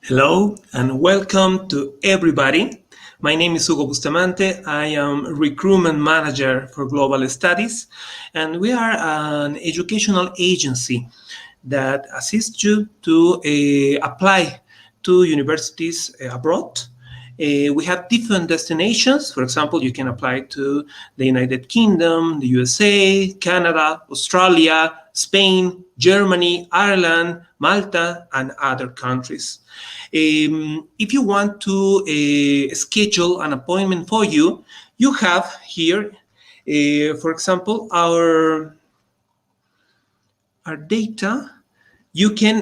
Hello and welcome to everybody. My name is Hugo Bustamante. I am recruitment manager for global studies, and we are an educational agency that assists you to apply to universities abroad. We have different destinations. For example, you can apply to the United Kingdom, the USA, Canada, Australia, Spain, Germany, Ireland, Malta, and other countries. If you want to schedule an appointment for you, you have here, for example, our data. You can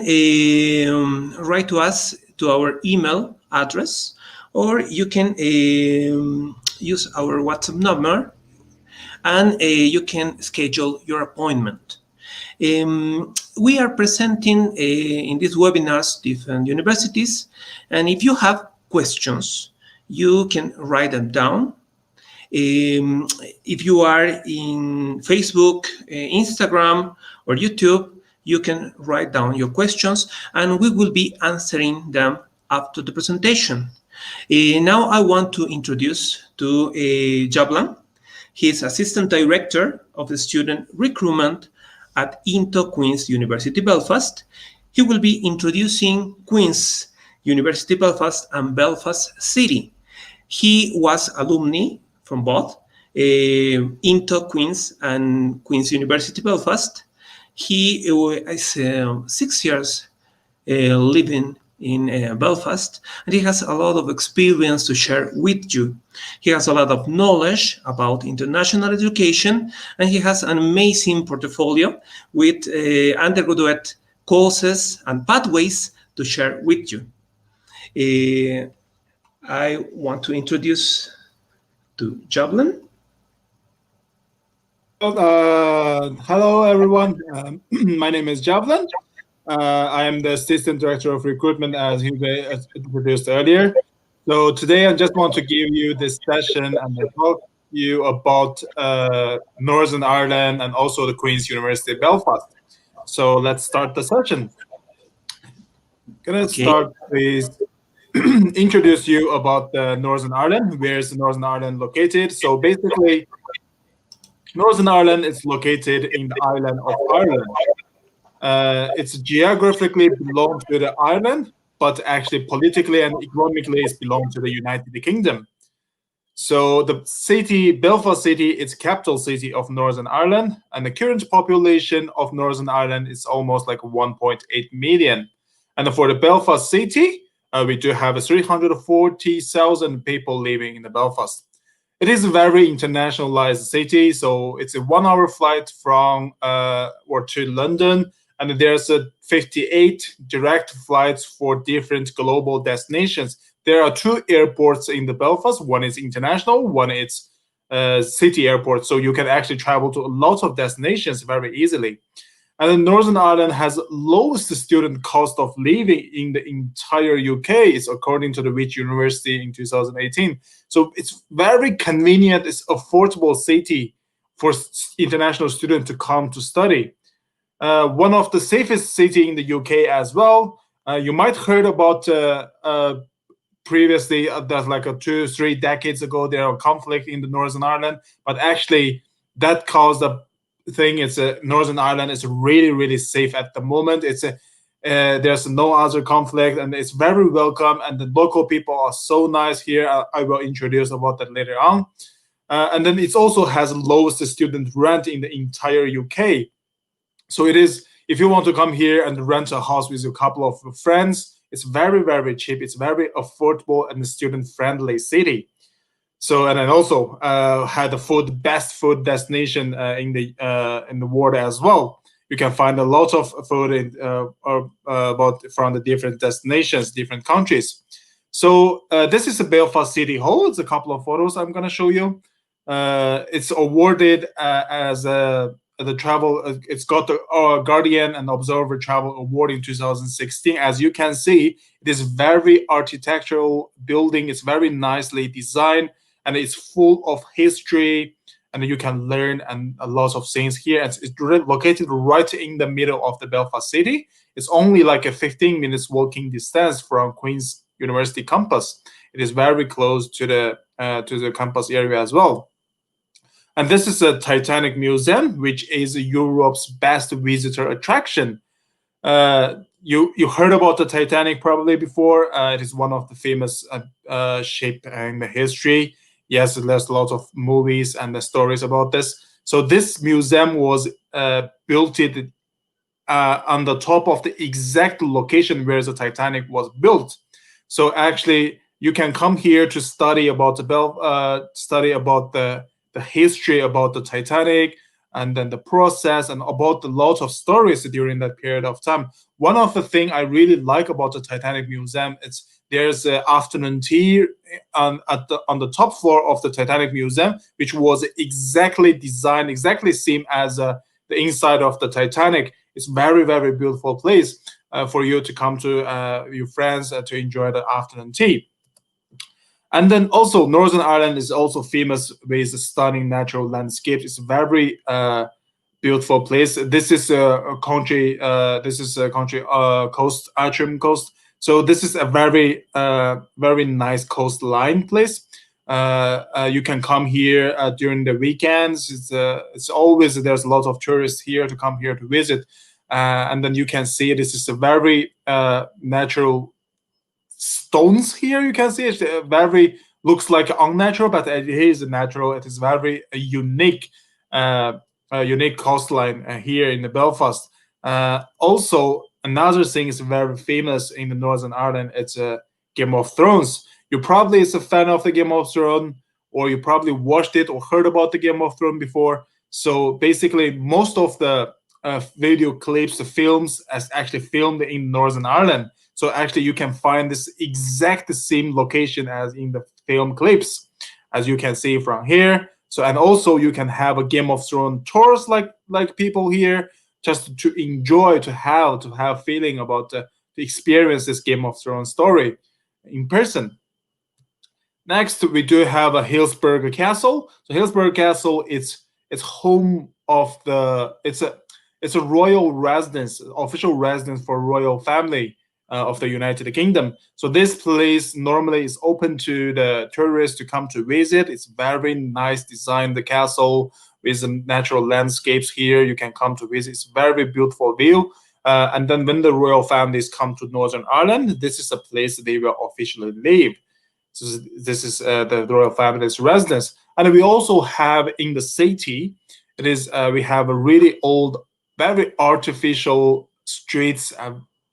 write to us to our email address, or you can use our WhatsApp number, and you can schedule your appointment. We are presenting in these webinars different universities, and if you have questions, you can write them down. If you are in Facebook, Instagram, or YouTube, you can write down your questions, and we will be answering them after the presentation. Now I want to introduce to Jablan. He is Assistant Director of the Student Recruitment at INTO Queen's University Belfast. He will be introducing Queen's University Belfast and Belfast City. He was alumni from both INTO Queen's and Queen's University Belfast. He is 6 years living in Belfast, and he has a lot of experience to share with you. He has a lot of knowledge about international education, and he has an amazing portfolio with undergraduate courses and pathways to share with you. I want to introduce to Jablan. Hello, everyone. My name is Javlan. I am the Assistant Director of Recruitment, as Hugo introduced earlier. So today I just want to give you this session and talk to you about Northern Ireland and also the Queen's University Belfast. So let's start the session. Start with introduce you about Northern Ireland. Where is Northern Ireland located? So basically, Northern Ireland is located in the island of Ireland. It's geographically belongs to the island, but actually politically and economically it belongs to the United Kingdom. So the city, Belfast City, is capital city of Northern Ireland, and the current population of Northern Ireland is almost like 1.8 million. And for the Belfast City, we do have 340,000 people living in the Belfast. It is a very internationalized city, so it's a 1-hour flight from or to London, and there's 58 direct flights for different global destinations. There are 2 airports in the Belfast. One is international, one is city airport, so you can actually travel to a lot of destinations very easily. And then Northern Ireland has lowest student cost of living in the entire UK. It's according to the Which University in 2018. So it's very convenient, it's affordable city for international students to come to study. One of the safest city in the UK as well. You might heard about previously that like 2-3 decades ago there was conflict in the Northern Ireland, but actually that caused a thing. It's Northern Ireland is really safe at the moment. It's there's no other conflict, and it's very welcome, and the local people are so nice here. I will introduce about that later on. And then it also has lowest student rent in the entire UK. So it is, if you want to come here and rent a house with a couple of friends, it's very cheap. It's very affordable and student friendly city. So, and then also had the best food destination in the world as well. You can find a lot of food from the different destinations, different countries. So this is the Belfast City Hall. It's a couple of photos I'm going to show you. It's awarded as the travel. It's got the Guardian and Observer Travel Award in 2016. As you can see, it is very architectural building. It's very nicely designed, and it's full of history and you can learn and a lot of things here. It's located right in the middle of the Belfast city. It's only like a 15 minutes walking distance from Queen's University campus. It is very close to the campus area as well. And this is a Titanic Museum, which is Europe's best visitor attraction. You heard about the Titanic probably before. It is one of the famous ship in the history. Yes, there's a lot of movies and the stories about this. So this museum was built on the top of the exact location where the Titanic was built. So actually, you can come here to study about the history about the Titanic, and then the process, and about a lot of stories during that period of time. One of the things I really like about the Titanic Museum is there's afternoon tea on the top floor of the Titanic Museum, which was exactly designed, exactly same as the inside of the Titanic. It's very, very beautiful place for you to come to your friends to enjoy the afternoon tea. And then also Northern Ireland is also famous with stunning natural landscapes. It's a very beautiful place. This is a country. Coast, Antrim coast. So this is a very very nice coastline place. You can come here during the weekends. It's always there's a lot of tourists here to come here to visit, and then you can see this is a very natural stones here. You can see it very looks like unnatural, but it is natural. It is very unique coastline here in the Belfast. Also, another thing is very famous in the Northern Ireland. It's Game of Thrones. You probably is a fan of the Game of Thrones, or you probably watched it or heard about the Game of Thrones before. So basically, most of the video clips, the films, is actually filmed in Northern Ireland. So actually, you can find this exact same location as in the film clips, as you can see from here. So, and also you can have a Game of Thrones tours like people here, just to enjoy, to have feeling about to experience this Game of Thrones story in person. Next, we do have a Hillsborough Castle. So Hillsborough Castle, it's home of it's a royal residence, official residence for royal family of the United Kingdom. So this place normally is open to the tourists to come to visit. It's very nice design, the castle with some natural landscapes here. You can come to visit. It's very beautiful view. And then when the royal families come to Northern Ireland, this is a place they will officially live. So this is the royal family's residence. And we also have in the city, it is we have a really old, very artificial streets.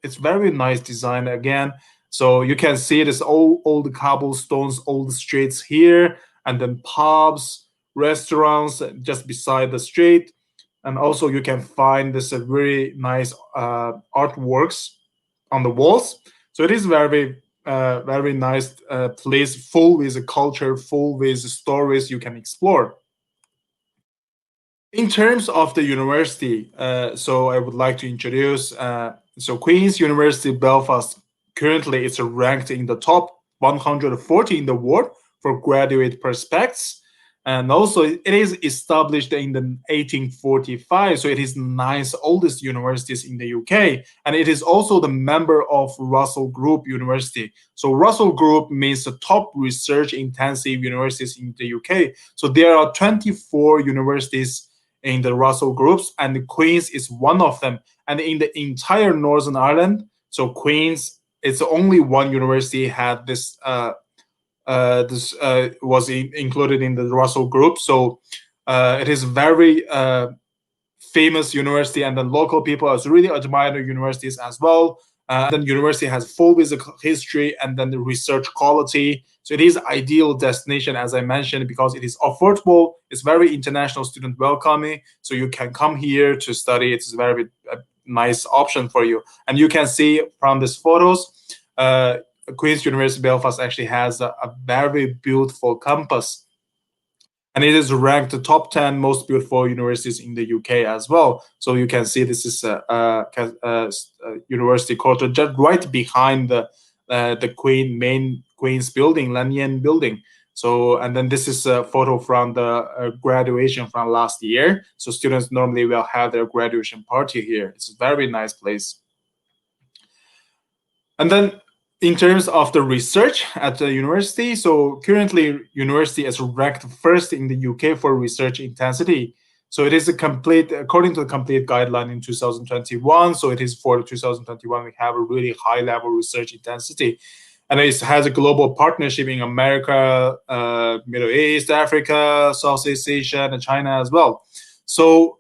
It's very nice design again. So you can see this old cobblestones, old streets here, and then pubs, restaurants just beside the street. And also you can find this very nice artworks on the walls. So it is very very nice place, full with culture, full with stories you can explore. In terms of the university, so I would like to introduce so Queen's University Belfast. Currently, it's ranked in the top 140 in the world for graduate prospects, and also it is established in the 1845. So it is the ninth oldest universities in the UK, and it is also the member of Russel Group University. So Russel Group means the top research-intensive universities in the UK. So there are 24 universities in the Russel groups, and the Queen's is one of them. And in the entire Northern Ireland, so Queen's, it's only one university had this was included in the Russel group. So it is very famous university, and then local people also really admire the universities as well. Then university has full with the history and then the research quality. So it is ideal destination, as I mentioned, because it is affordable. It's very international student welcoming. So you can come here to study. It's a very nice option for you. And you can see from these photos, Queen's University Belfast actually has a very beautiful campus. And it is ranked the top 10 most beautiful universities in the UK as well. So you can see this is a university quarter just right behind the main Queen's building, Lanyon building. So, and then this is a photo from the graduation from last year. So students normally will have their graduation party here. It's a very nice place. And then in terms of the research at the university, so currently university is ranked first in the UK for research intensity. So it is a complete, according to the complete guideline in 2021. So it is for 2021, we have a really high level research intensity. And it has a global partnership in America, Middle East, Africa, Southeast Asia, and China as well. So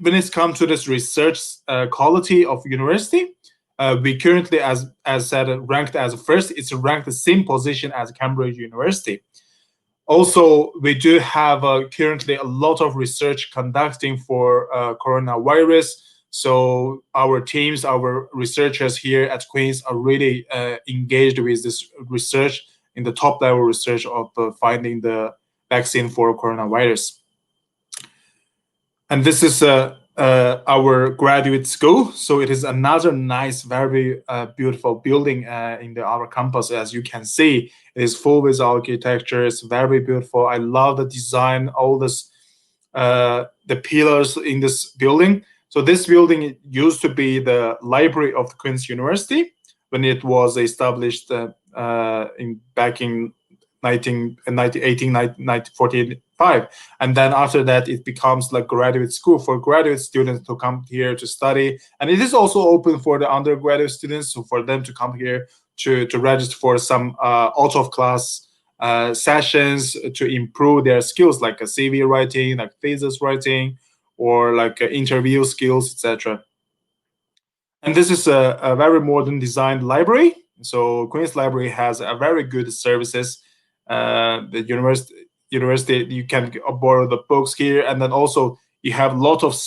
when it comes to this research quality of university, we currently, as said, ranked as first. It's ranked the same position as Cambridge University. Also, we do have currently a lot of research conducting for coronavirus. So our teams, our researchers here at Queen's are really engaged with this research in the top level research of finding the vaccine for coronavirus. And this is our graduate school. So it is another nice, very beautiful building in our campus. As you can see, it is full with architecture. It's very beautiful. I love the design, all this, the pillars in this building. So this building used to be the library of the Queen's University when it was established back in 1945. And then after that, it becomes like graduate school for graduate students to come here to study. And it is also open for the undergraduate students, so for them to come here to register for some out of class sessions to improve their skills, like a CV writing, like thesis writing, or like interview skills, etc. And this is a very modern designed library. So Queen's Library has a very good services. The university, you can borrow the books here, and then also you have a lot of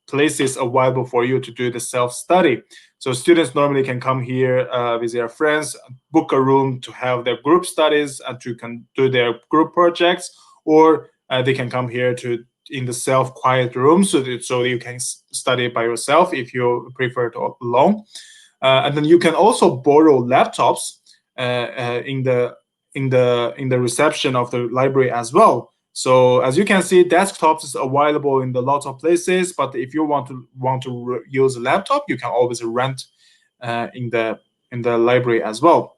places available for you to do the self-study. So students normally can come here with their friends, book a room to have their group studies and to can do their group projects, or they can come here to in the self-quiet room so you can study by yourself if you prefer to alone. And then you can also borrow laptops in the reception of the library as well. So as you can see, desktops is available in a lot of places, but if you want to use a laptop, you can always rent in the library as well.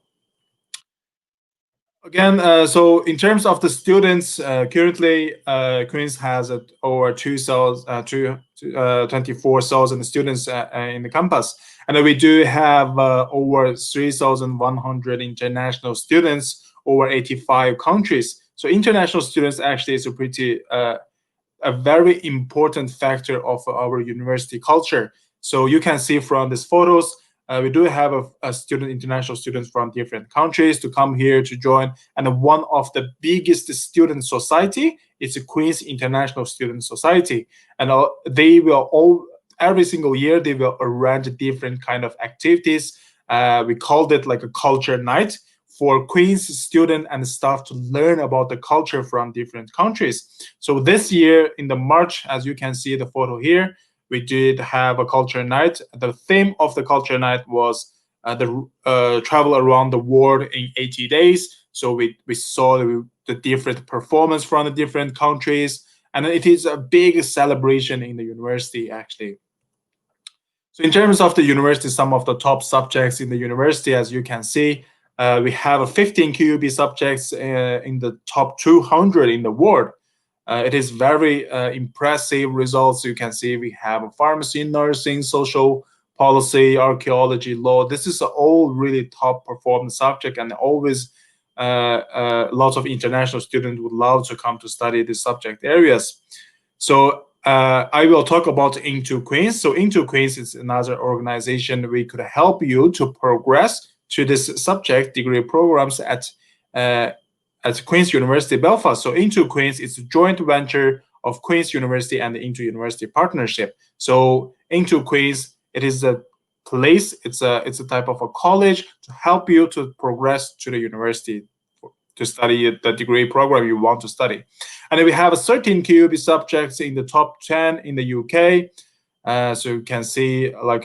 Again, so in terms of the students, currently Queen's has over 24,000 students in the campus, and we do have over 3,100 international students over 85 countries. So international students actually is a pretty a very important factor of our university culture. So you can see from these photos, we do have international students from different countries to come here to join. And one of the biggest student society is the Queen's International Student Society. And they will every single year, they will arrange different kind of activities. We called it like a culture night for Queen's student and staff to learn about the culture from different countries. So this year in the March, as you can see the photo here, we did have a culture night. The theme of the culture night was the travel around the world in 80 days. So we saw the different performance from the different countries. And it is a big celebration in the university, actually. So in terms of the university, some of the top subjects in the university, as you can see, we have 15 QUB subjects in the top 200 in the world. It is very impressive results. You can see we have pharmacy, nursing, social policy, archaeology, law. This is all really top performing subject, and always lots of international students would love to come to study these subject areas. So I will talk about INTO Queen's. So INTO Queen's is another organization we could help you to progress to this subject degree programs at Queen's University Belfast. So INTO Queen's is a joint venture of Queen's University and the INTO University partnership. So INTO Queen's, it is a place, it's a type of a college to help you to progress to the university to study the degree program you want to study. And we have 13 QUB subjects in the top 10 in the UK. So you can see like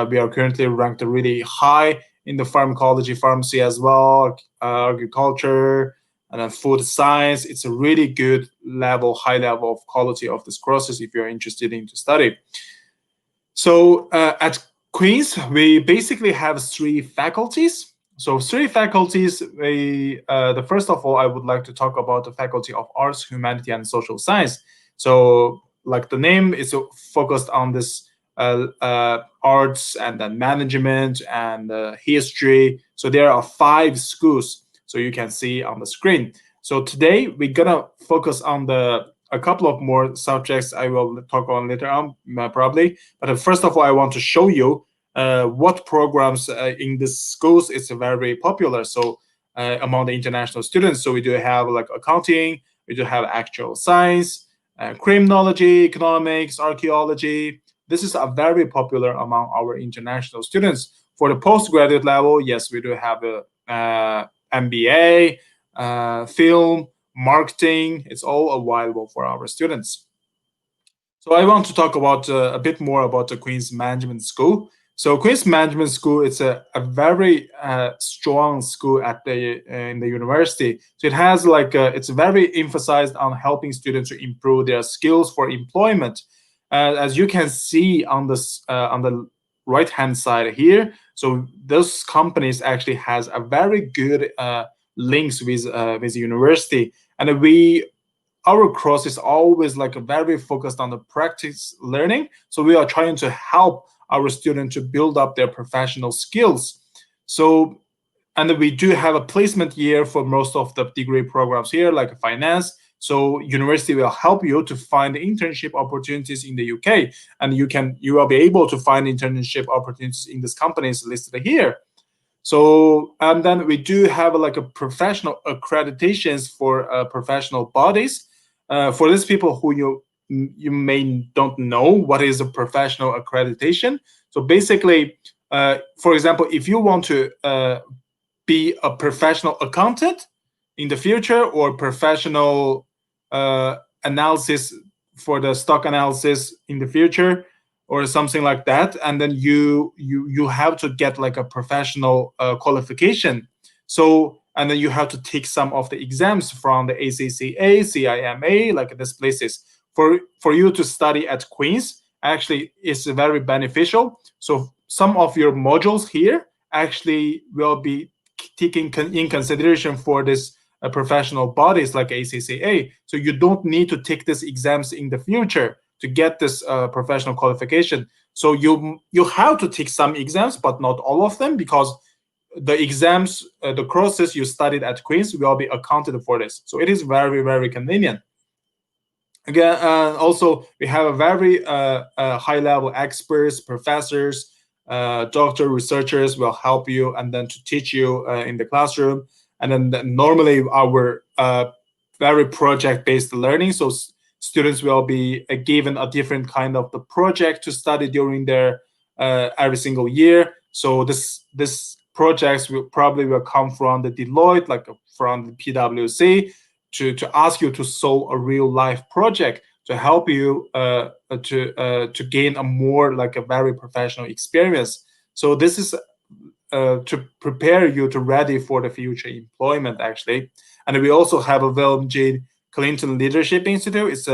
we are currently ranked really high in the pharmacology, pharmacy as well, agriculture, and then food science. It's a really good level, high level of quality of this courses if you're interested in to study. So at Queen's, we basically have 3 faculties. So 3 faculties. The first of all, I would like to talk about the Faculty of Arts, Humanity, and Social Science. So like the name is focused on this arts and then management and history. So there are 5 schools, so you can see on the screen. So today we're gonna focus on a couple of more subjects I will talk on later on probably. But first of all, I want to show you what programs in the schools is very popular. So among the international students, so we do have like accounting, we do have actual science, criminology, economics, archaeology. This is a very popular among our international students. For the postgraduate level, yes, we do have a MBA, film, marketing. It's all available for our students. So I want to talk about a bit more about the Queen's Management School. So Queen's Management School, it's a very strong school at in the university. So it has like it's very emphasized on helping students to improve their skills for employment. As you can see on the right hand side here, so those companies actually has a very good links with the university, and our course is always like very focused on the practice learning. So we are trying to help our students to build up their professional skills. So, and we do have a placement year for most of the degree programs here, like finance. So university will help you to find internship opportunities in the UK, and you will be able to find internship opportunities in these companies listed here. So, and then we do have like a professional accreditations for professional bodies. For these people who you may don't know what is a professional accreditation. So basically, for example, if you want to be a professional accountant in the future, or professional analysis for the stock analysis in the future, or something like that, and then you have to get like a professional qualification. So, and then you have to take some of the exams from the ACCA, CIMA, like these places. For you to study at Queen's, actually is very beneficial. So some of your modules here actually will be taken in consideration for this professional bodies like ACCA. So you don't need to take these exams in the future to get this professional qualification. So you have to take some exams, but not all of them, because the exams, the courses you studied at Queen's will be accounted for this. So it is very, very convenient. Again, also we have a very high-level experts, professors, doctor, researchers will help you and then to teach you in the classroom. And then normally our very project-based learning. So students will be given a different kind of the project to study during their every single year. So this projects will probably come from the Deloitte, like from the PwC, to ask you to solve a real life project to help you to gain a more like a very professional experience. So this is to prepare you to ready for the future employment actually. And we also have a William J. Clinton Leadership Institute.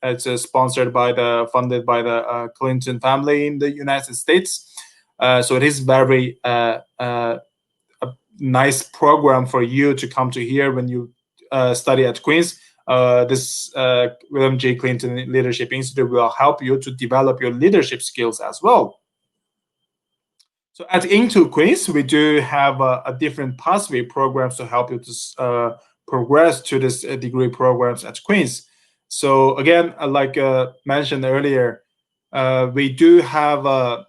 It's sponsored by funded by the Clinton family in the United States. So it is very a nice program for you to come to here when you study at Queen's. This William J. Clinton Leadership Institute will help you to develop your leadership skills as well. So at INTO Queen's, we do have a different pathway programs to help you to progress to this degree programs at Queen's. So again, like mentioned earlier, we do have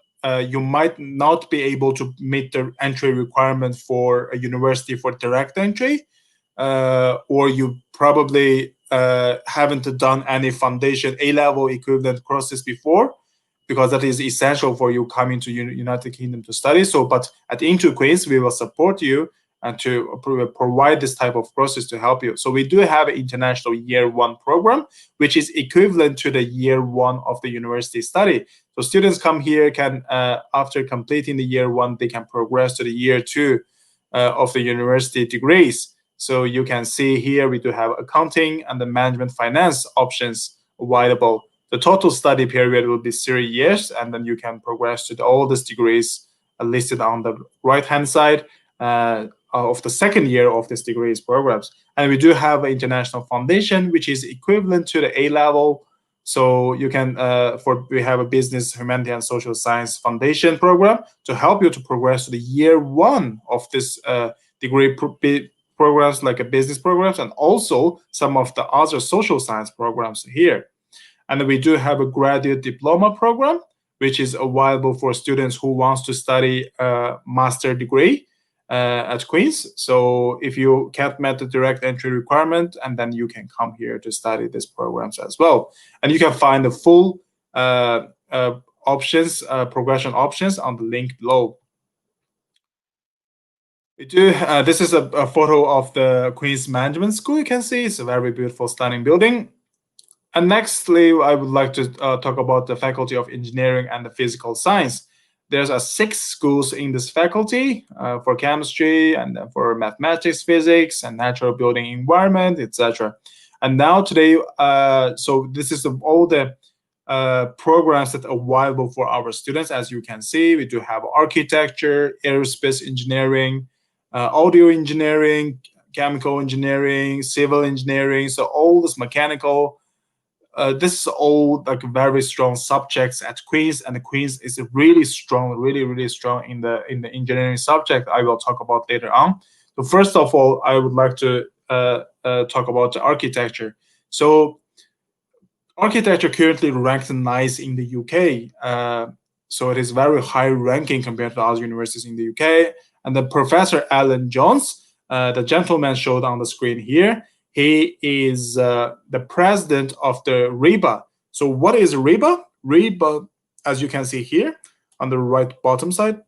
you might not be able to meet the entry requirement for a university for direct entry, or you probably haven't done any foundation A-level equivalent courses before, because that is essential for you coming to United Kingdom to study. So, but at INTO Queen's, we will support you and to provide this type of courses to help you. So we do have an international year 1 program, which is equivalent to the year 1 of the university study. So students come here, can after completing the year 1, they can progress to the year 2 of the university degrees. So you can see here we do have accounting and the management finance options available. The total study period will be 3 years, and then you can progress to all these degrees listed on the right-hand side of the second year of this degrees programs. And we do have an international foundation, which is equivalent to the A level. So you can, we have a business, humanity, and social science foundation program to help you to progress to the year 1 of this degree programs, like a business programs, and also some of the other social science programs here. And we do have a graduate diploma program, which is available for students who wants to study a master degree at Queen's. So if you can't meet the direct entry requirement, and then you can come here to study these programs as well. And you can find the full options, progression options on the link below. We do. This is a photo of the Queen's Management School. You can see it's a very beautiful, stunning building. And nextly, I would like to talk about the Faculty of Engineering and the Physical Science. There's 6 schools in this faculty for chemistry, and for mathematics, physics, and natural building environment, etc. And now today, so this is all the programs that are available for our students. As you can see, we do have architecture, aerospace engineering, audio engineering, chemical engineering, civil engineering. So all this mechanical. This is all like very strong subjects at Queen's, and the Queen's is really strong, really strong in the engineering subject. I will talk about later on. So first of all, I would like to talk about the architecture. So architecture currently ranks nice in the UK. So it is very high ranking compared to other universities in the UK. And the Professor Alan Jones, the gentleman showed on the screen here, he is the president of the RIBA. So what is RIBA? RIBA, as you can see here on the right bottom side.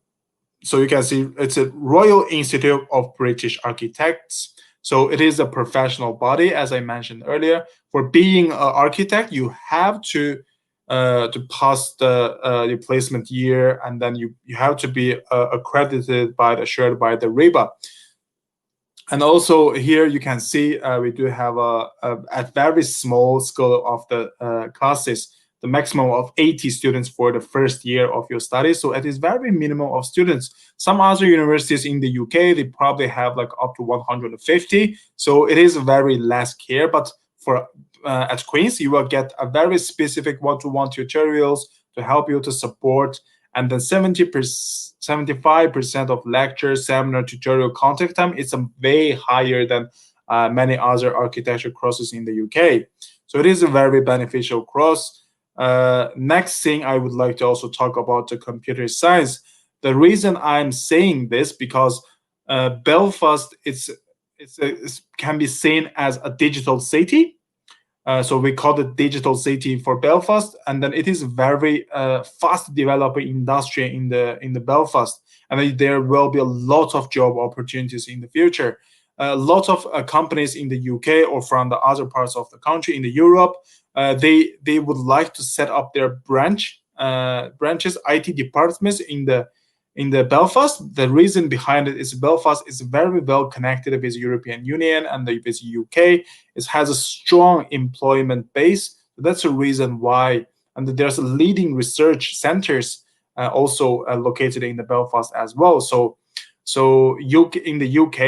So you can see it's a Royal Institute of British Architects. So it is a professional body, as I mentioned earlier. For being an architect, you have to pass the placement year, and then you have to be accredited assured by the RIBA. And also here you can see we do have a very small scale of the classes, the maximum of 80 students for the first year of your studies. So it is very minimum of students. Some other universities in the UK, they probably have like up to 150. So it is very less care. But for at Queen's, you will get a very specific one-to-one tutorials to help you to support. And then 75% of lecture, seminar, tutorial contact time is way higher than many other architecture courses in the UK. So it is a very beneficial course. Next thing I would like to also talk about the computer science. The reason I'm saying this because Belfast can be seen as a digital city. So we call it digital city for Belfast, and then it is very fast developing industry in the Belfast, and there will be a lot of job opportunities in the future. A lot of companies in the UK or from the other parts of the country in the Europe, they would like to set up their branches, IT departments in the Belfast. The reason behind it is Belfast is very well connected with the European Union and with the UK. It has a strong employment base. That's the reason why. And there's leading research centers also located in the Belfast as well. So in the UK,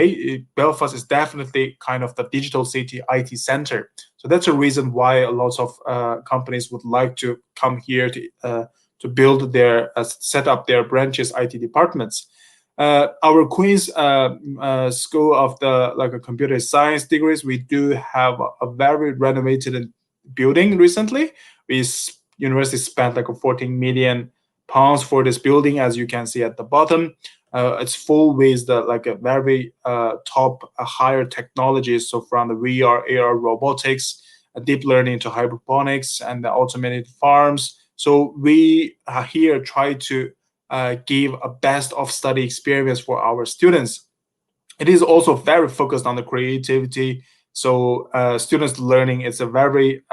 Belfast is definitely kind of the digital city IT center. So that's a reason why a lot of companies would like to come here to build their set up their branches IT departments. Our Queen's School of the computer science degrees, we do have a very renovated building recently. University spent like 14 million pounds for this building, as you can see at the bottom. It's full with a very top higher technologies. So from the VR, AR, robotics, deep learning to hydroponics and the automated farms. So we here try to give a best of study experience for our students. It is also very focused on the creativity. So students learning is a very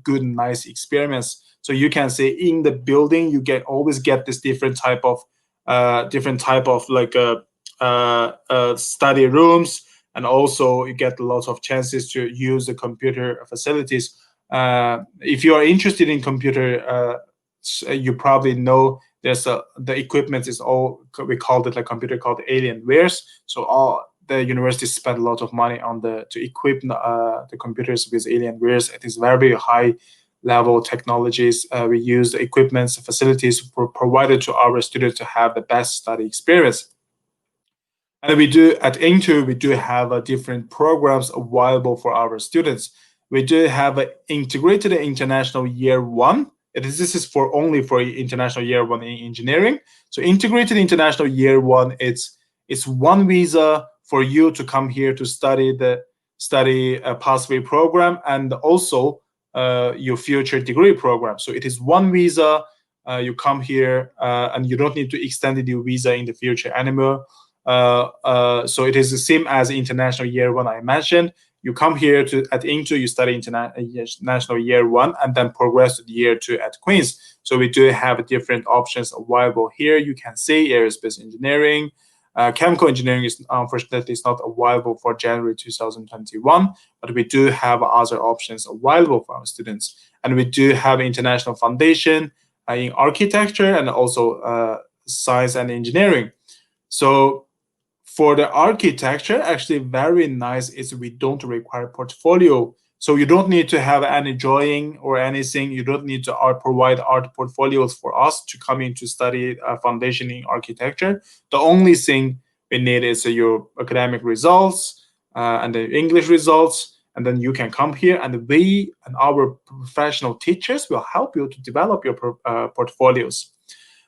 good, nice experience. So you can see in the building, you always get this different type of study rooms. and also you get lots of chances to use the computer facilities. If you are interested in computer, you probably know there's the equipment is all, we called it like computer called Alienwares. So all the universities spend a lot of money on to equip the computers with Alienwares. It is very high level technologies. We use the equipments, facilities provided to our students to have the best study experience. And we do at INTO, we do have different programs available for our students. We do have an integrated international year one. This is only for international year one in engineering. So integrated international year one, it's one visa for you to come here to study a pathway program and also your future degree program. So it is one visa. You come here and you don't need to extend your visa in the future anymore. So it is the same as international year one I mentioned. You come here at INTO, you study international year one, and then progress to the year two at Queen's. So we do have different options available here. You can see aerospace engineering, chemical engineering is unfortunately not available for January 2021, but we do have other options available for our students. And we do have international foundation in architecture and also science and engineering. So for the architecture, actually very nice is we don't require portfolio. So you don't need to have any drawing or anything. You don't need to provide art portfolios for us to come in to study foundation in architecture. The only thing we need is your academic results and the English results. And then you can come here and we and our professional teachers will help you to develop your portfolios.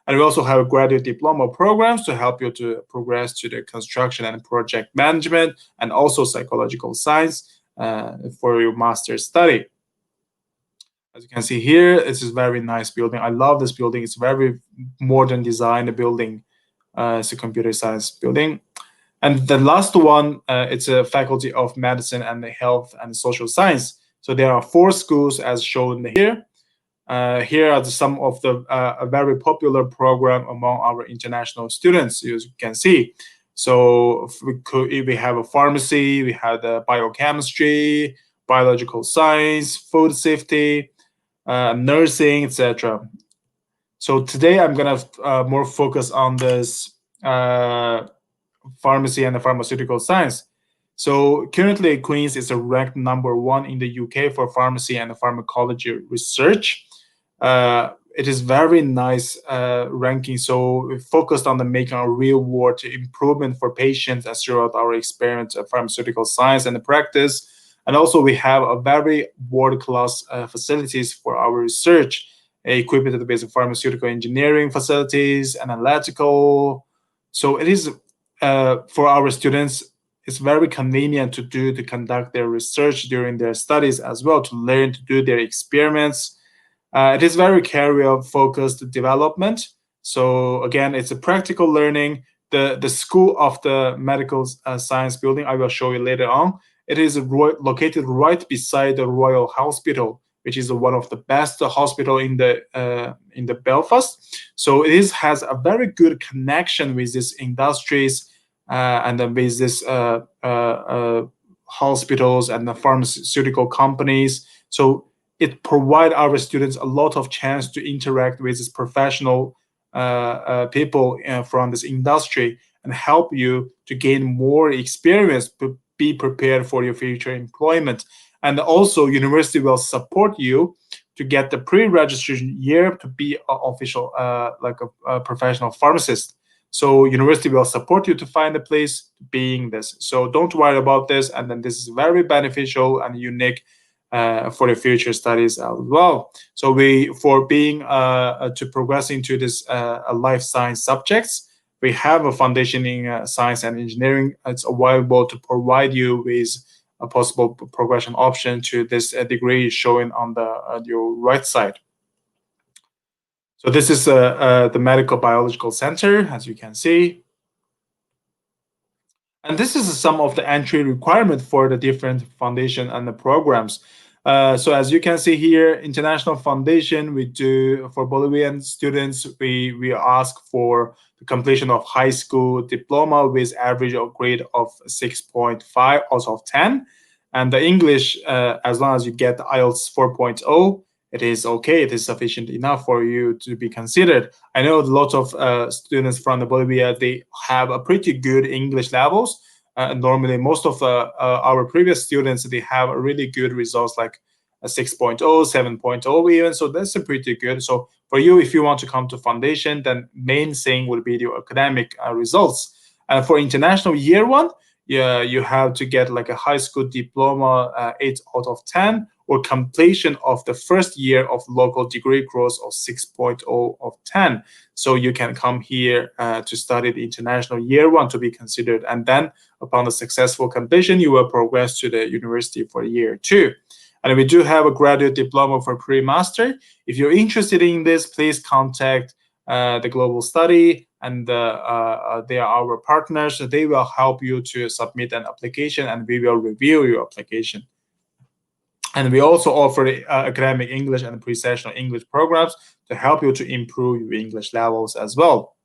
And we also have graduate diploma programs to help you to progress to the construction and project management and also psychological science for your master's study. As you can see here, this is a very nice building. I love this building. It's very modern design building. It's a computer science building. And the last one, it's a faculty of medicine and health and social science. So there are 4 schools as shown here. Here are some of the very popular program among our international students, as you can see. So we have a pharmacy, we have the biochemistry, biological science, food safety, nursing, etc. So today I'm gonna more focus on this pharmacy and the pharmaceutical science. So currently Queen's is ranked #1 in the UK for pharmacy and pharmacology research. It is very nice ranking. So we focused on making a real world improvement for patients as throughout our experience of pharmaceutical science and the practice. And also we have a very world-class facilities for our research, equipped with pharmaceutical engineering facilities, analytical. So it is for our students, it's very convenient to conduct their research during their studies as well, to learn to do their experiments. It is very career-focused development. So again, it's a practical learning. The School of the Medical Science building, I will show you later on. It is located right beside the Royal Hospital, which is one of the best hospital in the Belfast. So it has a very good connection with these industries and then with this hospitals and the pharmaceutical companies. So it provides our students a lot of chance to interact with this professional people from this industry and help you to gain more experience, to be prepared for your future employment. And also university will support you to get the pre-registration year to be an official, like a professional pharmacist. So university will support you to find a place being this. So don't worry about this. And then this is very beneficial and unique for the future studies as well. So for being to progress into this life science subjects, we have a foundation in science and engineering. It's available to provide you with a possible progression option to this degree showing on your right side. So this is the Medical Biological Center, as you can see. And this is some of the entry requirement for the different foundation and the programs. So as you can see here, international foundation, we do for Bolivian students, we ask for the completion of high school diploma with average grade of 6.5 out of 10. And the English, as long as you get IELTS 4.0, it is okay. It is sufficient enough for you to be considered. I know a lot of students from the Bolivia, they have a pretty good English levels. Normally, most of our previous students, they have really good results like a 6.0, 7.0 even. So that's a pretty good. So for you, if you want to come to foundation, then main thing will be your academic results. And for international year one, yeah, you have to get like a high school diploma 8 out of 10, or completion of the first year of local degree course of 6.0 of 10. So you can come here to study the international year one to be considered. And then upon the successful completion, you will progress to the university for year two. And we do have a graduate diploma for pre-master. If you're interested in this, please contact the Global Study, and they are our partners. They will help you to submit an application, and we will review your application. And we also offer academic English and pre-sessional English programs to help you to improve your English levels as well.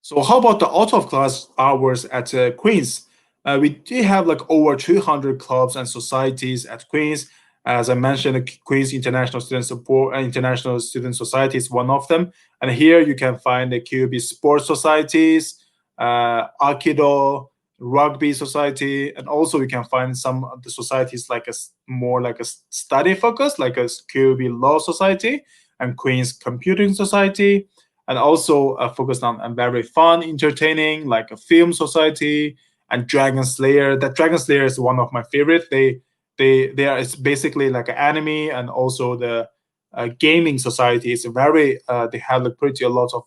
So how about the out-of-class hours at Queen's? We do have like over 200 clubs and societies at Queen's. As I mentioned, Queen's International Student Support International Student Society is one of them. And here you can find the QB Sports Societies, Aikido, Rugby Society, and also you can find some of the societies like more like a study focus, like a QB Law Society and Queen's Computing Society, and also focused on very fun, entertaining, like a film society and Dragon Slayer. That Dragon Slayer is one of my favorite. They are, it's basically like an anime, and also the gaming society is very they have like pretty a lot of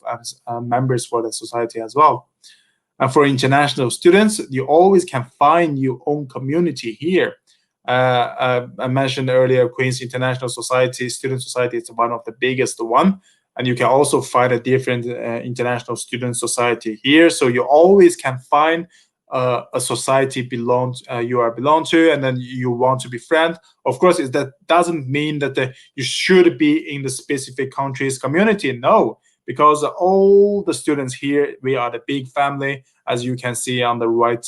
members for the society as well. And for international students, you always can find your own community here. I mentioned earlier, Queen's International Society, Student Society is one of the biggest one. And you can also find a different international student society here. So you always can find a society you are belong to, and then you want to be friend. Of course, that doesn't mean that you should be in the specific country's community. No, because all the students here, we are the big family, as you can see on the right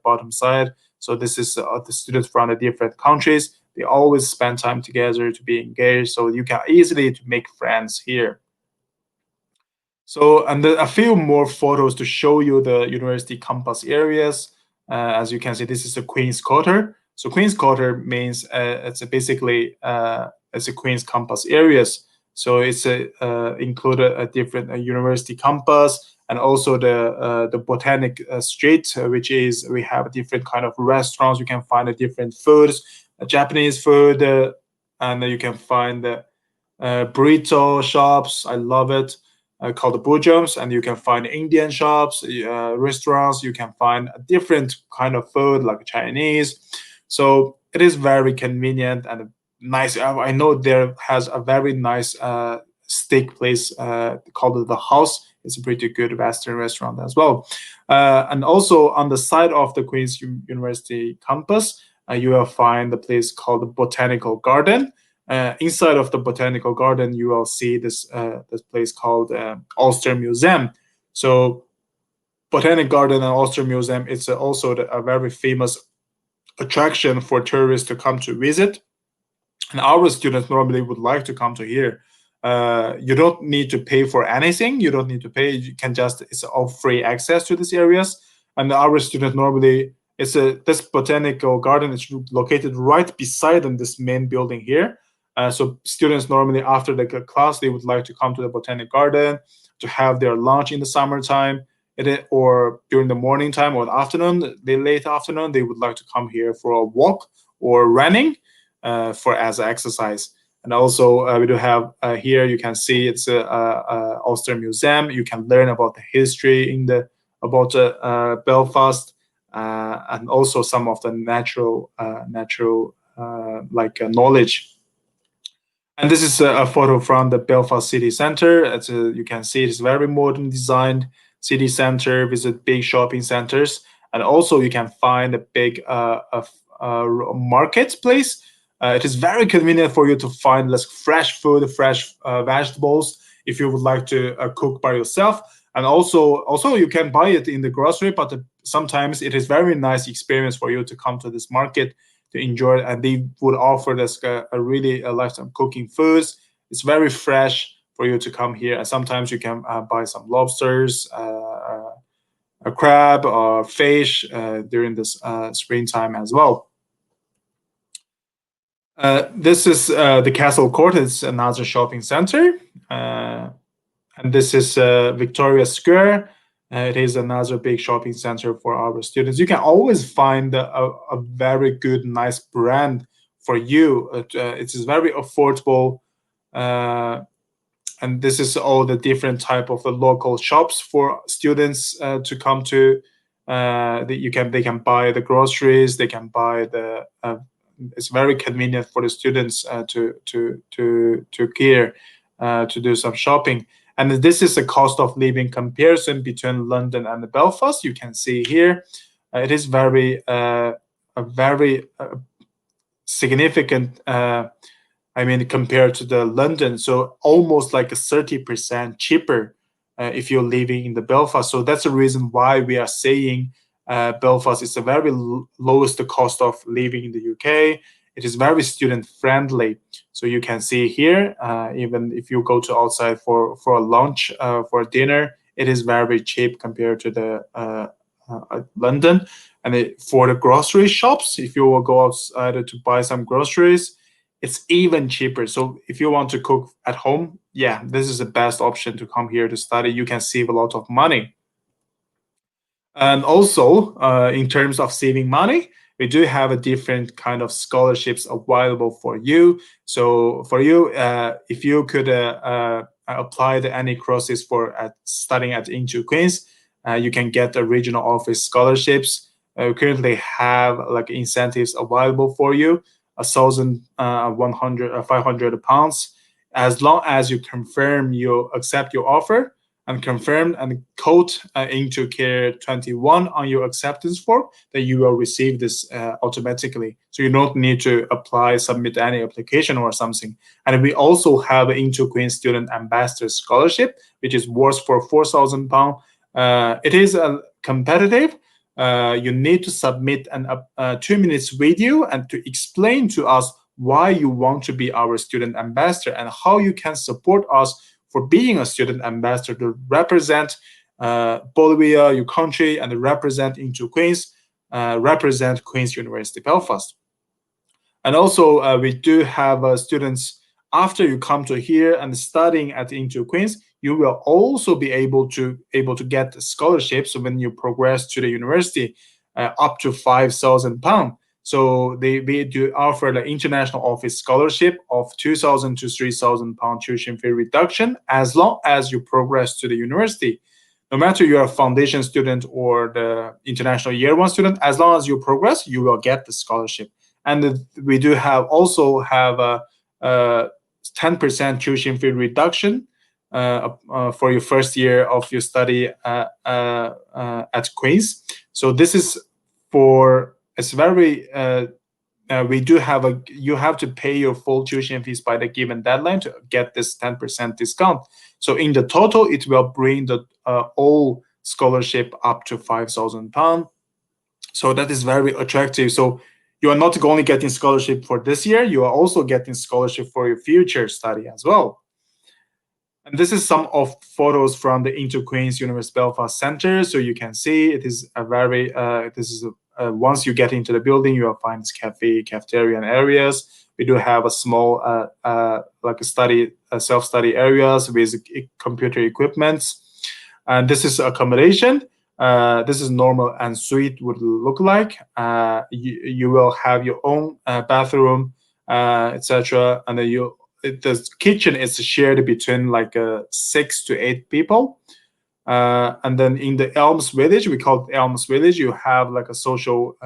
bottom side. So this is the students from the different countries. They always spend time together to be engaged, so you can easily to make friends here. So, and a few more photos to show you the university campus areas. As you can see, this is the Queen's Quarter. So Queen's Quarter means it's basically it's a Queen's campus areas. So it's include a different university campus, and also the Botanic Street, which is we have different kind of restaurants. You can find the different foods, Japanese food, and you can find the burrito shops. I love it. Called the Bujums, and you can find Indian shops, restaurants. You can find a different kind of food like Chinese. So it is very convenient and nice. I know there has a very nice steak place called The House. It's a pretty good Western restaurant as well. And also on the side of the Queen's University campus, you will find the place called the Botanical Garden. Inside of the Botanical Garden, you will see this place called Ulster Museum. So Botanic Garden and Ulster Museum, it's also a very famous attraction for tourists to come to visit. And our students normally would like to come to here. You don't need to pay for anything. You don't need to pay. You can just, it's all free access to these areas. And our students normally, this Botanical Garden is located right beside this main building here. So students normally after the class, they would like to come to the Botanic Garden to have their lunch in the summertime, or during the morning time or the afternoon, the late afternoon, they would like to come here for a walk or running as an exercise. And also we do have here, you can see it's a Ulster Museum. You can learn about the history about Belfast, and also some of the natural knowledge. And this is a photo from the Belfast city center. You can see it's very modern designed city center with big shopping centers. And also you can find a big marketplace. It is very convenient for you to find fresh food, fresh vegetables. if you would like to cook by yourself. And also you can buy it in the grocery, but sometimes it is very nice experience for you to come to this market to enjoy it. And they would offer this a really lifetime cooking foods. It's very fresh for you to come here. And sometimes you can buy some lobsters, a crab or fish during this springtime as well. This is the Castle Court. It's another shopping center. And this is Victoria Square. It is another big shopping center for our students. You can always find a very good, nice brand for you. It is very affordable. And this is all the different type of the local shops for students to come to. They can buy the groceries. They can buy the. It's very convenient for the students to here to do some shopping. And this is the cost of living comparison between London and Belfast. You can see here, it is very significant. I mean, compared to the London, so almost like a 30% cheaper if you're living in the Belfast. So that's the reason why we are saying Belfast is the very lowest cost of living in the UK. It is very student friendly. So you can see here, even if you go to outside for a lunch, for a dinner, it is very cheap compared to the London. And for the grocery shops, if you will go outside to buy some groceries, it's even cheaper. So if you want to cook at home, yeah, this is the best option to come here to study. You can save a lot of money. And also, in terms of saving money, we do have a different kind of scholarships available for you. So for you, if you could apply to any courses for studying at INTO QUEEN'S, you can get the regional office scholarships. We currently have like incentives available for you, 500 pounds, as long as you confirm you accept your offer and confirm and code INTO Care 21 on your acceptance form, then you will receive this automatically. So you don't need to submit any application or something. And we also have an INTO QUEEN'S Student Ambassador Scholarship, which is worth for £4,000. It is competitive. You need to submit a 2-minute video and to explain to us why you want to be our student ambassador and how you can support us for being a student ambassador to represent Bolivia, your country, and represent INTO QUEEN'S, represent Queen's University Belfast. And also, we do have students, after you come to here and studying at INTO QUEEN'S, you will also be able to get scholarships when you progress to the university, up to £5,000. So we do offer the international office scholarship of £2,000 to £3,000 tuition fee reduction as long as you progress to the university. No matter you're a foundation student or the international year 1 student, as long as you progress, you will get the scholarship. And we do also have a 10% tuition fee reduction for your first year of your study at Queen's. So this is for, it's very, we do have you have to pay your full tuition fees by the given deadline to get this 10% discount. So in the total, it will bring the all scholarship up to £5,000. So that is very attractive. So you are not only getting scholarship for this year, you are also getting scholarship for your future study as well. And this is some of photos from the INTO QUEEN'S University Belfast Center. So you can see it is a very, once you get into the building, you will find cafeteria and areas. We do have a small, like a self-study areas with computer equipment. And this is accommodation. This is normal and suite would look like. You will have your own bathroom, etc. And then the kitchen is shared between like 6 to 8 people. And then in the Elms Village, we call it Elms Village, you have like a social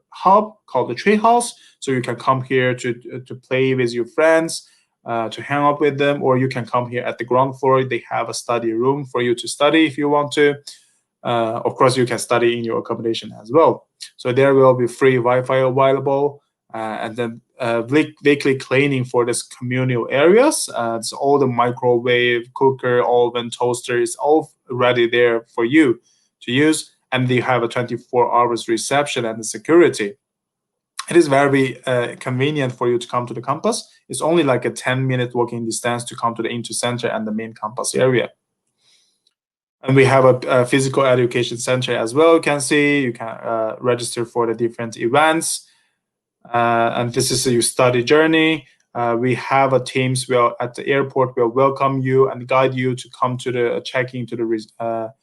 hub called the Tree House. So you can come here to play with your friends, to hang out with them, or you can come here at the ground floor. They have a study room for you to study if you want to. Of course, you can study in your accommodation as well. So there will be free Wi-Fi available. and then weekly cleaning for this communal areas. So all the microwave, cooker, oven, toaster is all ready there for you to use, and they have a 24 hours reception and security. It is very convenient for you to come to the campus. It's only like a 10-minute walking distance to come to the INTO Center and the main campus area. And we have a physical education center as well. You can see, you can register for the different events. And this is your study journey. We have a teams at the airport will welcome you and guide you to come to the checking to the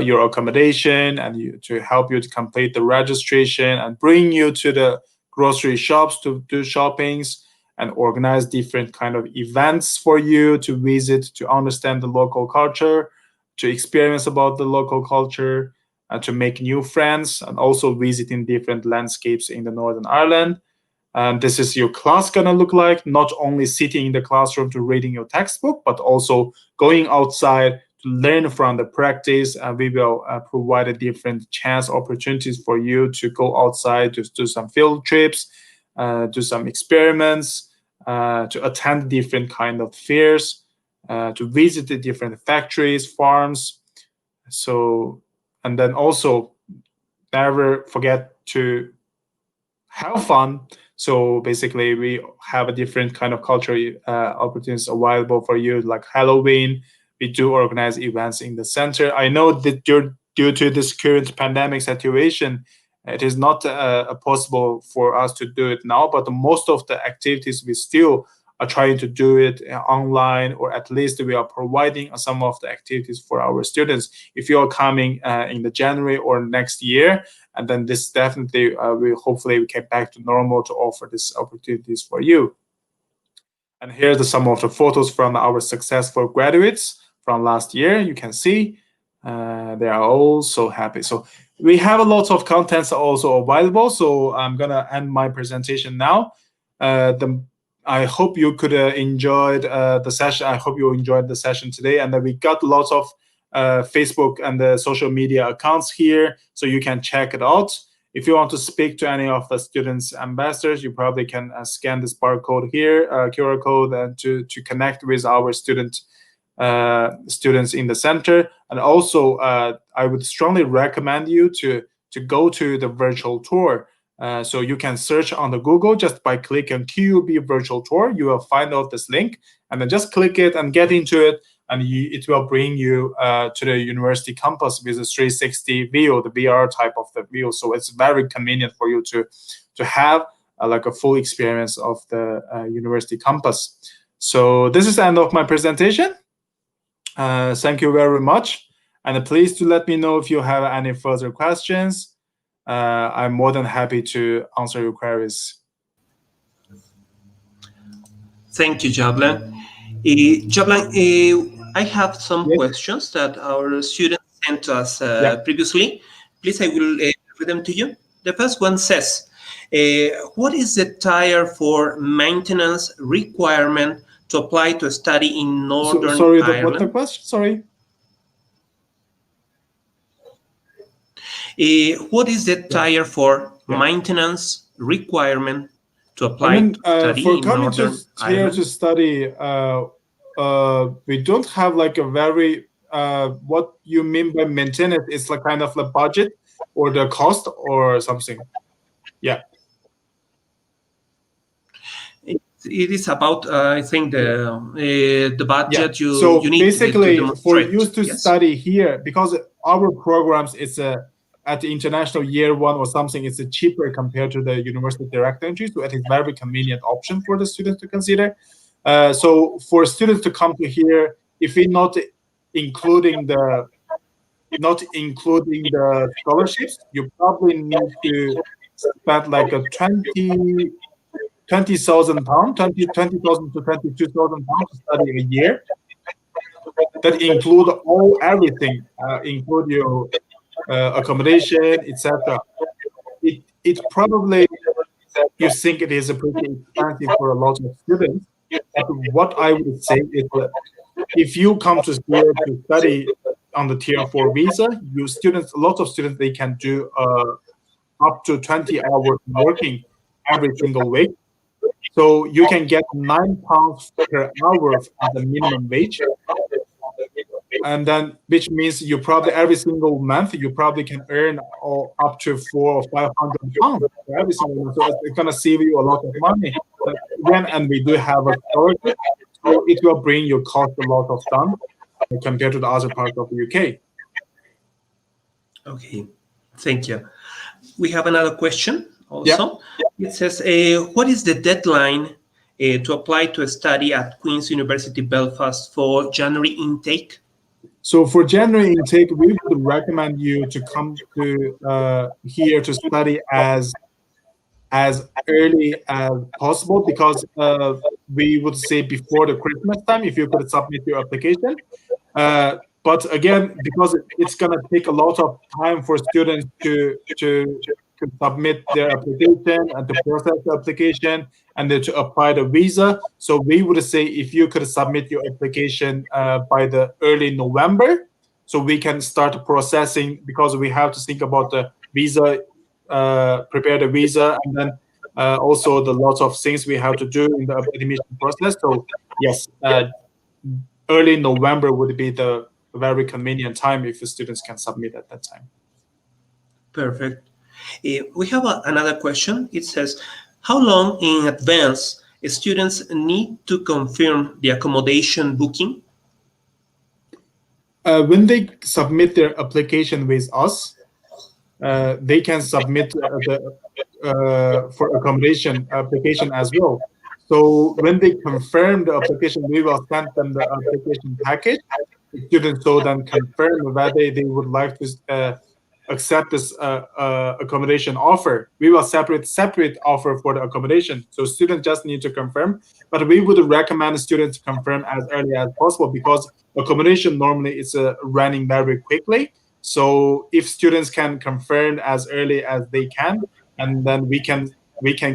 your accommodation, and to help you to complete the registration and bring you to the grocery shops to do shoppings, and organize different kind of events for you to visit, to understand the local culture, to experience about the local culture, to make new friends, and also visiting different landscapes in the Northern Ireland. And this is your class gonna look like, not only sitting in the classroom to reading your textbook, but also going outside to learn from the practice. And we will provide a different chance opportunities for you to go outside, to do some field trips, do some experiments, to attend different kind of fairs, to visit the different factories, farms. So, and then also never forget to have fun. So basically, we have a different kind of cultural opportunities available for you, like Halloween. We do organize events in the center. I know that due to this current pandemic situation, it is not possible for us to do it now, but most of the activities we still are trying to do it online, or at least we are providing some of the activities for our students. If you are coming in the January or next year, and then this definitely hopefully we get back to normal to offer these opportunities for you. And here's some of the photos from our successful graduates from last year. You can see they are all so happy. So we have a lot of contents also available. So I'm gonna end my presentation now. I hope you could enjoyed the session. I hope you enjoyed the session today, and we got lots of Facebook and the social media accounts here, so you can check it out. If you want to speak to any of the students ambassadors, you probably can scan this barcode here, QR code, and to connect with our students in the center. And also, I would strongly recommend you to go to the virtual tour. So you can search on the Google just by clicking QUB virtual tour. You will find out this link, and then just click it and get into it, and it will bring you to the university campus with a 360 view, the VR type of the view. So it's very convenient for you to have like a full experience of the university campus. So this is the end of my presentation. Thank you very much, and please do let me know if you have any further questions. I'm more than happy to answer your queries. Thank you, Jablan. Jablan, I have some questions that our students sent to us previously. Please, I will read them to you. The first one says, what is the tier for maintenance requirement to apply to study in Northern Ireland? What the question? Sorry. What is the tier for maintenance requirement to apply to study for in coming Northern here Ireland? to study, we don't have like a very what you mean by maintenance? It's like kind of the budget or the cost or something. Yeah. It is about, I think, the budget you need basically to demonstrate. For you to study here, because our programs is at the international year one or something, it's cheaper compared to the university direct entry, so it is very convenient option for the students to consider. So for students to come to here, if we're not including the scholarships, you probably need to spend like a 20,000 pounds, 20,000 to 22,000 pounds to study a year. That include everything, include your accommodation, etc. It probably, you think it is a pretty expensive for a lot of students. But what I would say is that if you come to here to study on the Tier 4 visa, a lot of students, they can do up to 20 hours working every single week. So you can get £9 per hour as the minimum wage. And then, which means you probably every single month you probably can earn up to £400 or £500 for every single month. So it's gonna save you a lot of money. But again, and we do have a scholarship, so it will bring your cost a lot of time compared to the other parts of the UK. Okay, thank you. We have another question also. It says, what is the deadline to apply to study at Queen's University Belfast for January intake? So for January intake, we would recommend you to come to here to study as early as possible, because we would say before the Christmas time, if you could submit your application. But again, because it's going to take a lot of time for students to submit their application and to process the application and then to apply the visa. So we would say if you could submit your application by the early November, so we can start processing, because we have to think about the visa, prepare the visa, and then also the lots of things we have to do in the admission process. So yes, early November would be the very convenient time if the students can submit at that time. Perfect. We have another question. It says, how long in advance students need to confirm the accommodation booking? When they submit their application with us, they can submit for accommodation application as well. So when they confirm the application, we will send them the application package. The students so then confirm whether they would like to accept this accommodation offer. We will separate offer for the accommodation. So students just need to confirm, but we would recommend students to confirm as early as possible, because accommodation normally is running very quickly. So if students can confirm as early as they can, and then we can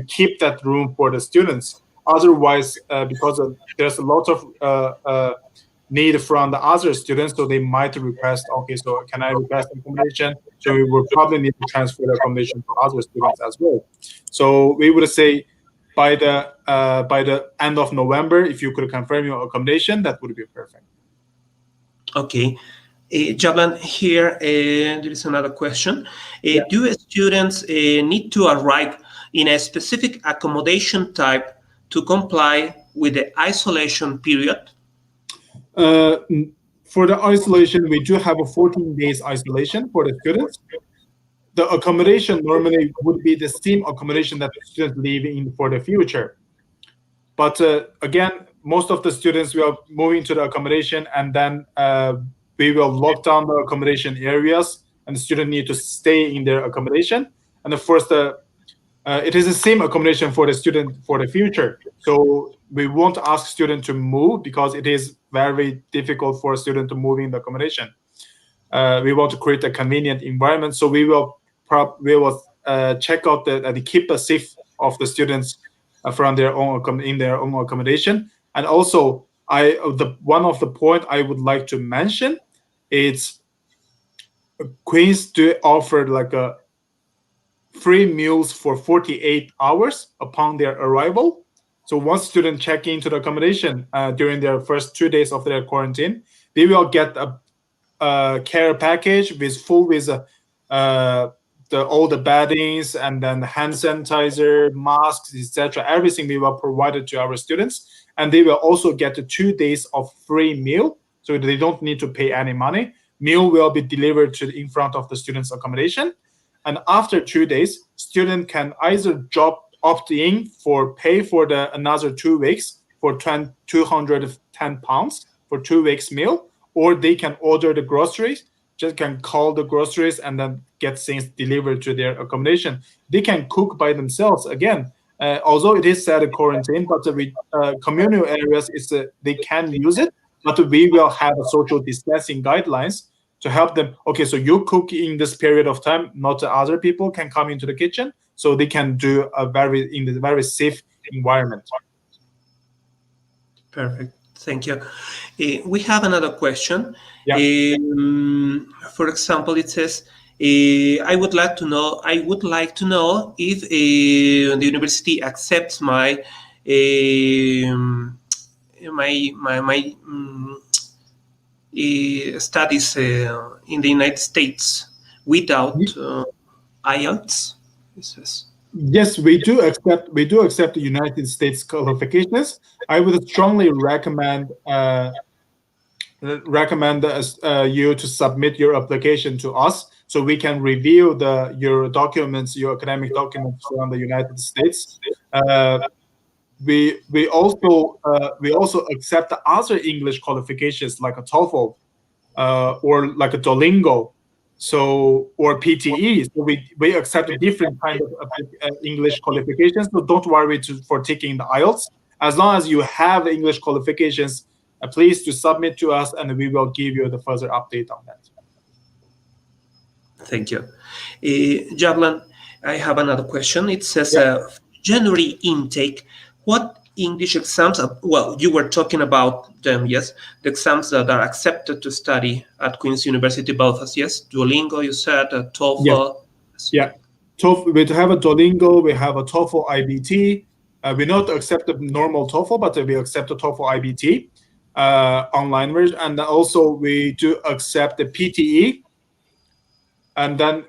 keep that room for the students. Otherwise, because there's a lot of need from the other students, so they might request, okay, so can I request accommodation? So we will probably need to transfer the accommodation to other students as well. So we would say by the end of November, if you could confirm your accommodation, that would be perfect. Okay. Jablan, here there is another question. Do students need to arrive in a specific accommodation type to comply with the isolation period? For the isolation, we do have a 14 days isolation for the students. The accommodation normally would be the same accommodation that the students live in for the future. But again, most of the students will move into the accommodation, and then we will lock down the accommodation areas, and the student need to stay in their accommodation. And of course, it is the same accommodation for the student for the future. So we won't ask student to move, because it is very difficult for a student to move in the accommodation. We want to create a convenient environment, so we will check out and keep the safe of the students from their own in their own accommodation. And also, one of the point I would like to mention is Queen's do offer like a free meals for 48 hours upon their arrival. So once students check into the accommodation during their first 2 days of their quarantine, they will get a care package with all the beddings, and then hand sanitizer, masks, etc. Everything we will provide it to our students, and they will also get 2 days of free meal, so they don't need to pay any money. Meal will be delivered in front of the students' accommodation, and after 2 days, student can either opt in for pay for another 2 weeks for £210 for 2 weeks meal, or they can order the groceries. Just can call the groceries and then get things delivered to their accommodation. They can cook by themselves again. Although it is set quarantine, but communal areas they can use it, but we will have a social distancing guidelines to help them. Okay, so you cook in this period of time, not other people can come into the kitchen, so they can do in the very safe environment. Perfect. Thank you. We have another question. Yeah. For example, it says, I would like to know. I would like to know if the university accepts my studies in the United States without IELTS. Yes, we do accept the United States qualifications. I would strongly recommend you to submit your application to us so we can review your documents, your academic documents from the United States. We also accept the other English qualifications like a TOEFL or like a Duolingo, or PTE. So we accept different kind of English qualifications. So don't worry for taking the IELTS. As long as you have English qualifications, please to submit to us, and we will give you the further update on that. Thank you. Javlan, I have another question. It says, January intake, what English exams, well, you were talking about them, yes, the exams that are accepted to study at Queen's University Belfast, yes, Duolingo, you said, TOEFL. Yes. Yeah, TOEFL, we have a Duolingo, we have a TOEFL IBT. We not accept the normal TOEFL, but we accept the TOEFL IBT online version, and also we do accept the PTE. And then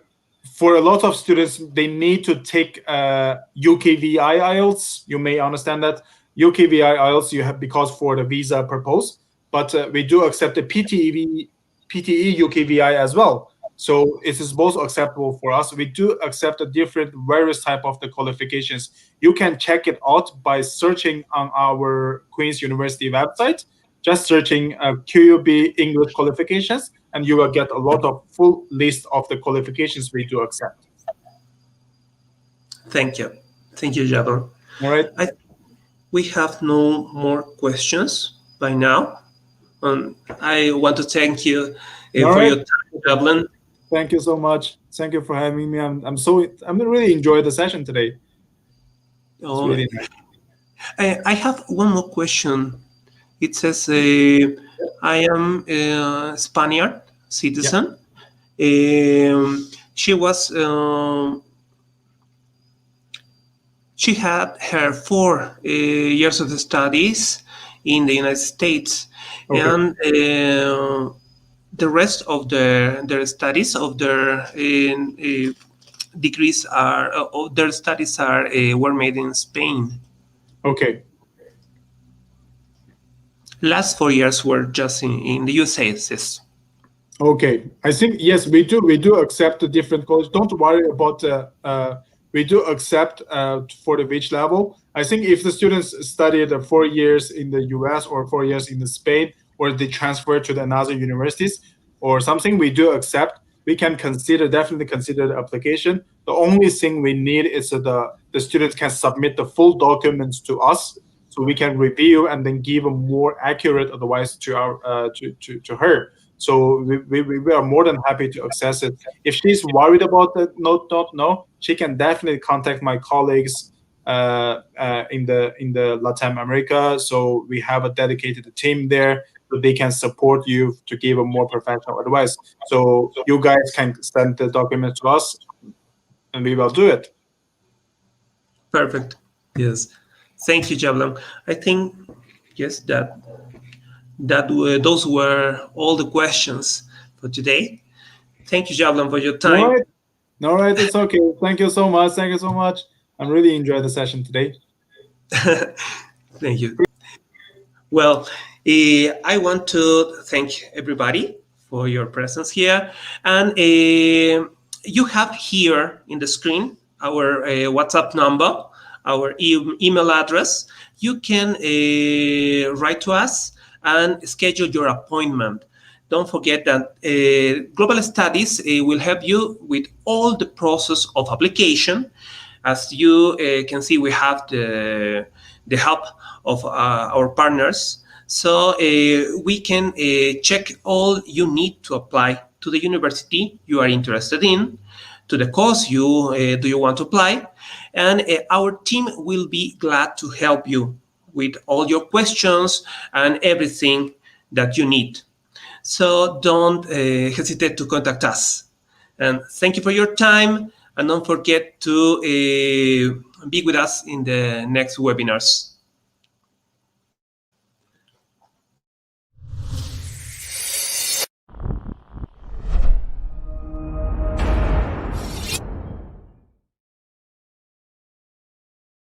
for a lot of students, they need to take UKVI IELTS. You may understand that UKVI IELTS you have because for the visa purpose, but we do accept the PTE UKVI as well. So it is both acceptable for us. We do accept the different various type of the qualifications. You can check it out by searching on our Queen's University website. Just searching QUB English qualifications, and you will get a lot of full list of the qualifications we do accept. Thank you. Thank you, Javlan. All right. We have no more questions by now. I want to thank you for your time, Javlan. Thank you so much. Thank you for having me. I'm really enjoyed the session today. It's really nice. I have one more question. It says, I am a Spaniard citizen. She had her 4 years of studies in the United States, and the rest of their studies of their degrees were made in Spain. Okay. Last 4 years were just in the USA. Yes. Okay, I think yes, we do accept the different colleges. Don't worry about we do accept for the which level. I think if the students studied 4 years in the US or 4 years in the Spain, or they transfer to the another universities or something, we do accept. We can definitely consider the application. The only thing we need is the students can submit the full documents to us, so we can review and then give a more accurate advice to her. So we are more than happy to access it. If she's worried about that, no, she can definitely contact my colleagues in the Latin America. So we have a dedicated team there, so they can support you to give a more professional advice. So you guys can send the documents to us, and we will do it. Perfect. Yes. Thank you, Javlan. I think, yes, those were all the questions for today. Thank you, Javlan, for your time. All right, it's okay. Thank you so much. Thank you so much. I really enjoyed the session today. Thank you. Well, I want to thank everybody for your presence here. And you have here in the screen our WhatsApp number, our email address. You can write to us and schedule your appointment. Don't forget that Global Studies will help you with all the process of application. As you can see, we have the help of our partners. So we can check all you need to apply to the university you are interested in, to the course do you want to apply, and our team will be glad to help you with all your questions and everything that you need. So don't hesitate to contact us. And thank you for your time. And don't forget to be with us in the next webinars.